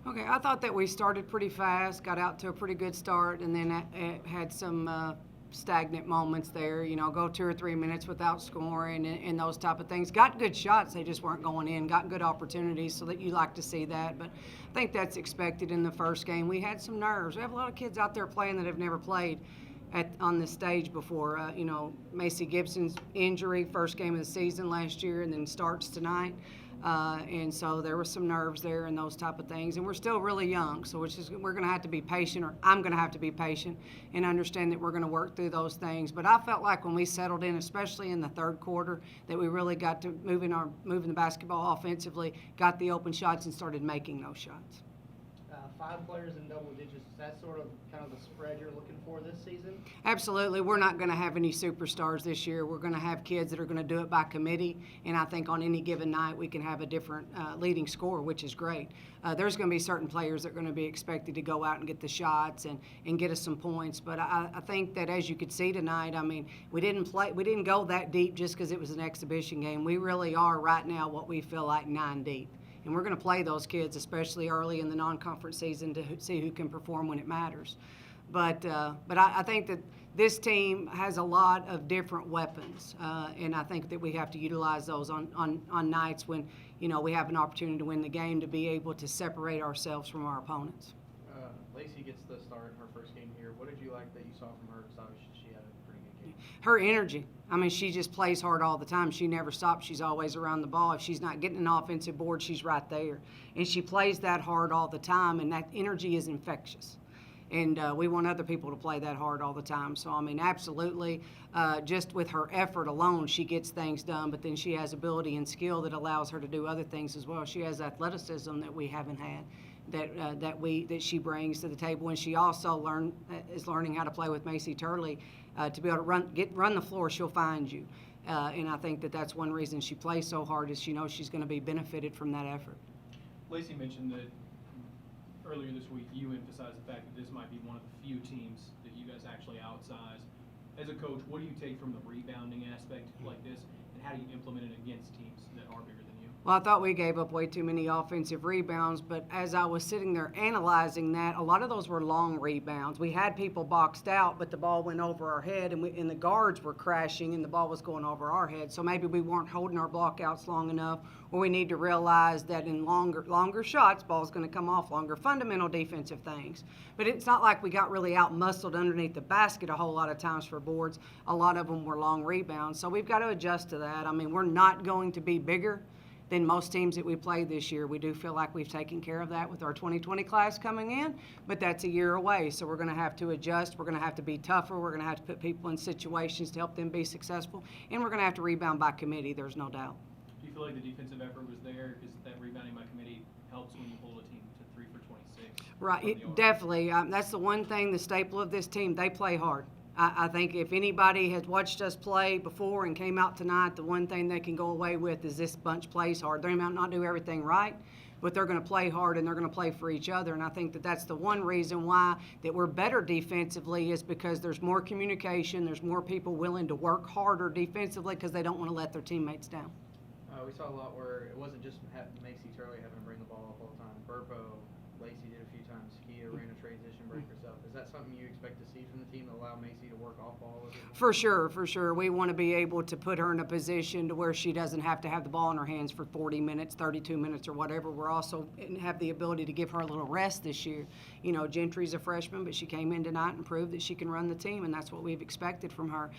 Okay, I thought that we started pretty fast, got out to a pretty good start, and then had some stagnant moments there. Go 2 or 3 minutes without scoring and those type of things. Got good shots, they just weren't going in. Got good opportunities, so that you like to see that. But I think that's expected in the first game. We had some nerves. We have a lot of kids out there playing that have never played on this stage before. Macy Gibson's injury, first game of the season last year, and then starts tonight. And so there were some nerves there and those type of things. And we're still really young, so we're going to have to be patient, or I'm going to have to be patient and understand that we're going to work through those things. But I felt like when we settled in, especially in the third quarter, that we really got to moving the basketball offensively, got the open shots, and started making those shots. 5 players in double digits, is that sort of kind of the spread you're looking for this season? Absolutely. We're not going to have any superstars this year. We're going to have kids that are going to do it by committee, and I think on any given night we can have a different leading scorer, which is great. There's going to be certain players that are going to be expected to go out and get the shots and get us some points, but I think that, as you could see tonight, I mean, we didn't go that deep just because it was an exhibition game. We really are right now what we feel like 9 deep. And we're going to play those kids, especially early in the non-conference season, to see who can perform when it matters. But I think that this team has a lot of different weapons, and I think that we have to utilize those on nights when we have an opportunity to win the game, to be able to separate ourselves from our opponents. Lacey gets the start in her first game here. What did you like that you saw from her? Because obviously she had a pretty good game. Her energy. I mean, she just plays hard all the time. She never stops. She's always around the ball. If she's not getting an offensive board, she's right there. And she plays that hard all the time, and that energy is infectious. And we want other people to play that hard all the time. So, I mean, absolutely, just with her effort alone, she gets things done, but then she has ability and skill that allows her to do other things as well. She has athleticism that we haven't had, that she brings to the table. And she also is learning how to play with Macy Turley. To be able to run the floor, she'll find you. And I think that that's one reason she plays so hard, is she knows she's going to be benefited from that effort. Lacey mentioned that earlier this week you emphasized the fact that this might be one of the few teams that you guys actually outsize. As a coach, what do you take from the rebounding aspect like this, and how do you implement it against teams that are bigger than you? Well, I thought we gave up way too many offensive rebounds, but as I was sitting there analyzing that, a lot of those were long rebounds. We had people boxed out, but the ball went over our head, and the guards were crashing, and the ball was going over our head. So maybe we weren't holding our blockouts long enough, or we need to realize that in longer shots, ball's going to come off longer. Fundamental defensive things. But it's not like we got really out-muscled underneath the basket a whole lot of times for boards. A lot of them were long rebounds. So we've got to adjust to that. I mean, we're not going to be bigger than most teams that we played this year. We do feel like we've taken care of that with our 2020 class coming in, but that's a year away, so we're going to have to adjust. We're going to have to be tougher. We're going to have to put people in situations to help them be successful, and we're going to have to rebound by committee, there's no doubt. Do you feel like the defensive effort was there, because that rebounding by committee helps when you hold a team to 3 for 26? Right, definitely. That's the one thing, the staple of this team, they play hard. I think if anybody has watched us play before and came out tonight, the one thing they can go away with is this bunch plays hard. They might not do everything right, but they're going to play hard, and they're going to play for each other. And I think that that's the one reason why that we're better defensively, is because there's more communication, there's more people willing to work harder defensively because they don't want to let their teammates down. We saw a lot where it wasn't just Macy Turley having to bring the ball up all the time. Burpo, Lacey did a few times. Skia ran a transition break herself. Is that something you expect to see from the team, to allow Macy to work off ball? For sure. We want to be able to put her in a position to where she doesn't have to have the ball in her hands for 40 minutes, 32 minutes, or whatever. We're also have the ability to give her a little rest this year. Gentry's a freshman, but she came in tonight and proved that she can run the team, and that's what we've expected from her.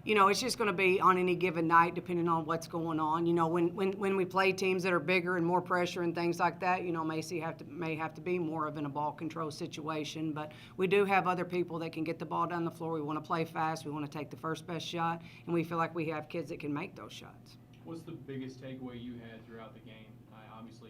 It's just going to be on any given night, depending on what's going on. When we play teams that are bigger and more pressure and things like that, Macy may have to be more of in a ball control situation. But we do have other people that can get the ball down the floor. We want to play fast. We want to take the first best shot, and we feel like we have kids that can make those shots. What's the biggest takeaway you had throughout the game? Obviously,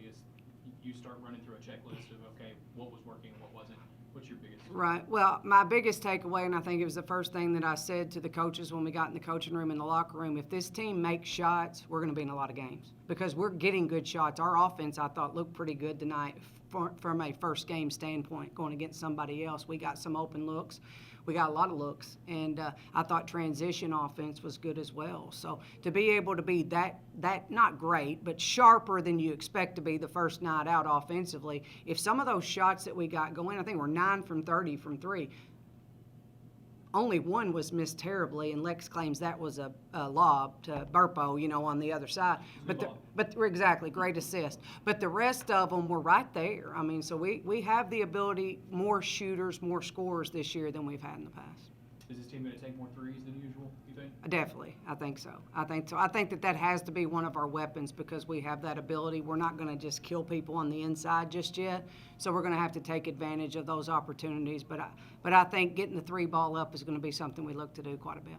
you start running through a checklist of, okay, what was working and what wasn't. What's your biggest? Right. Well, my biggest takeaway, and I think it was the first thing that I said to the coaches when we got in the coaching room, in the locker room, if this team makes shots, we're going to be in a lot of games, because we're getting good shots. Our offense, I thought, looked pretty good tonight from a first game standpoint, going against somebody else. We got some open looks. We got a lot of looks, and I thought transition offense was good as well. So to be able to be that not great, but sharper than you expect to be the first night out offensively, if some of those shots that we got going, I think we're 9 from 30 from three. Only one was missed terribly, and Lex claims that was a lob to Burpo, on the other side. But exactly, great assist. But the rest of them were right there. I mean, so we have the ability, more shooters, more scorers this year than we've had in the past. Is this team going to take more threes than usual, you think? Definitely, I think so. I think that has to be one of our weapons because we have that ability. We're not going to just kill people on the inside just yet, so we're going to have to take advantage of those opportunities. But I think getting the three ball up is going to be something we look to do quite a bit.